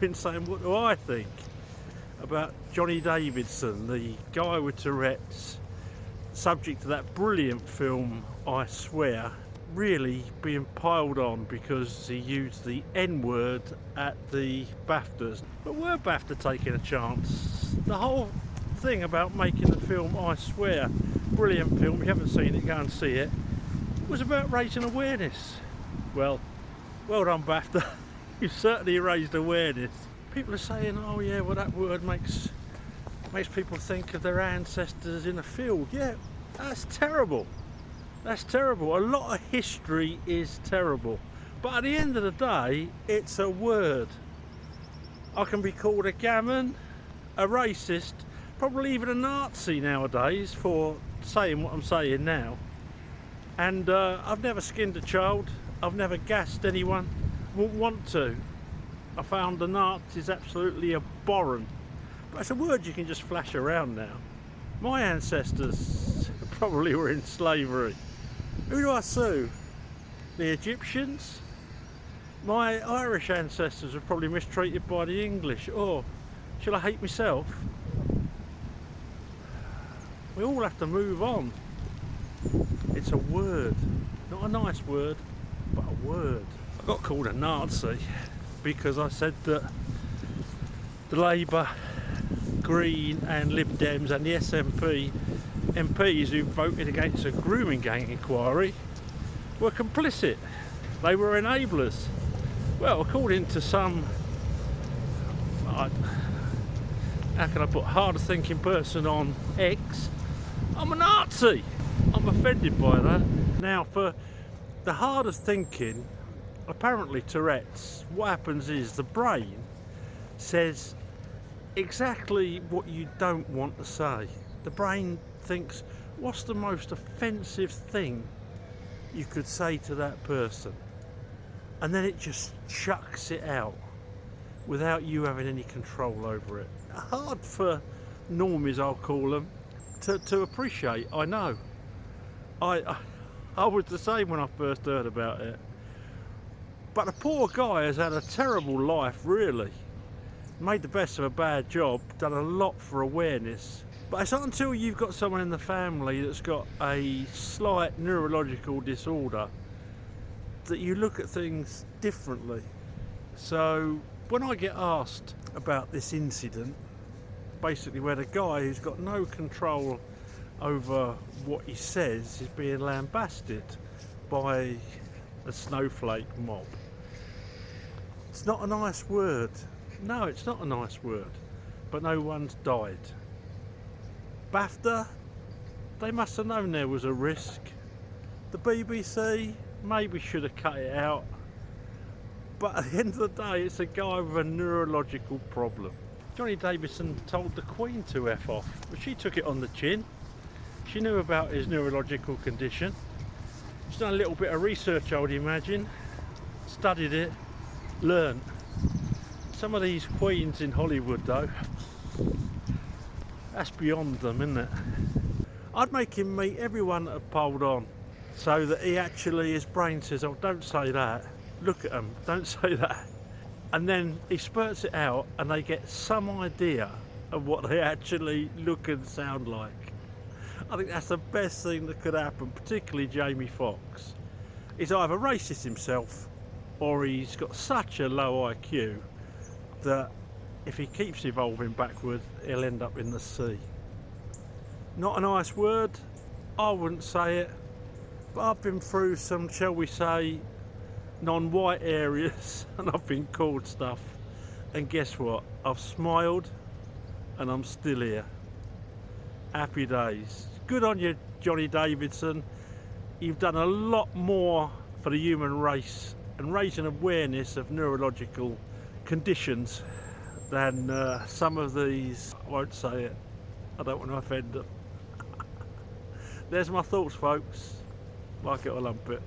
been saying, what do I think about Johnny Davidson, the guy with Tourette's, subject to that brilliant film, I Swear, really being piled on because he used the N-word at the BAFTAs. But were BAFTA taking a chance? The whole thing about making the film I Swear, brilliant film, if you haven't seen it, go and see it, was about raising awareness. Well done BAFTA, you've certainly raised awareness. People are saying, oh yeah, well that word makes people think of their ancestors in a field. Yeah, that's terrible. That's terrible. A lot of history is terrible. But at the end of the day, it's a word. I can be called a gammon, a racist, probably even a Nazi nowadays for saying what I'm saying now. And I've never skinned a child. I've never gassed anyone. Wouldn't want to. I found the Nazis absolutely abhorrent. But it's a word you can just flash around now. My ancestors probably were in slavery. Who do I sue? The Egyptians? My Irish ancestors were probably mistreated by the English. Or shall I hate myself? We all have to move on. It's a word. Not a nice word, but a word. I got called a Nazi because I said that the Labour, Green and Lib Dems and the SNP MPs who voted against a grooming gang inquiry were complicit. They were enablers. Well, according to some, how can I put, harder thinking person on X, I'm a Nazi. I'm offended by that. Now, for the harder thinking, apparently Tourette's, what happens is the brain says exactly what you don't want to say. The brain thinks, what's the most offensive thing you could say to that person? And then it just chucks it out without you having any control over it. Hard for normies, I'll call them, to appreciate, I know. I was the same when I first heard about it. But the poor guy has had a terrible life, really. Made the best of a bad job, done a lot for awareness. But it's not until you've got someone in the family that's got a slight neurological disorder that you look at things differently. So when I get asked about this incident, basically where the guy who's got no control over what he says is being lambasted by a snowflake mob. It's not a nice word. No, it's not a nice word. But no one's died. BAFTA, they must have known there was a risk. The BBC maybe should have cut it out. But at the end of the day, it's a guy with a neurological problem. Johnny Davidson told the Queen to F off, but she took it on the chin. She knew about his neurological condition. She's done a little bit of research, I would imagine. Studied it, learnt. Some of these queens in Hollywood though, that's beyond them, isn't it? I'd make him meet everyone that had polled on so that he actually, his brain says, oh, don't say that. Look at them, don't say that. And then he spurts it out and they get some idea of what they actually look and sound like. I think that's the best thing that could happen, particularly Jamie Foxx. He's either racist himself or he's got such a low IQ that if he keeps evolving backward, he'll end up in the sea. Not a nice word, I wouldn't say it, but I've been through some, shall we say, non-white areas and I've been called stuff, and guess what? I've smiled and I'm still here. Happy days. Good on you, Johnny Davidson. You've done a lot more for the human race and raising awareness of neurological conditions than some of these, I won't say it, I don't want to offend them. There's my thoughts, folks. Like it or lump it.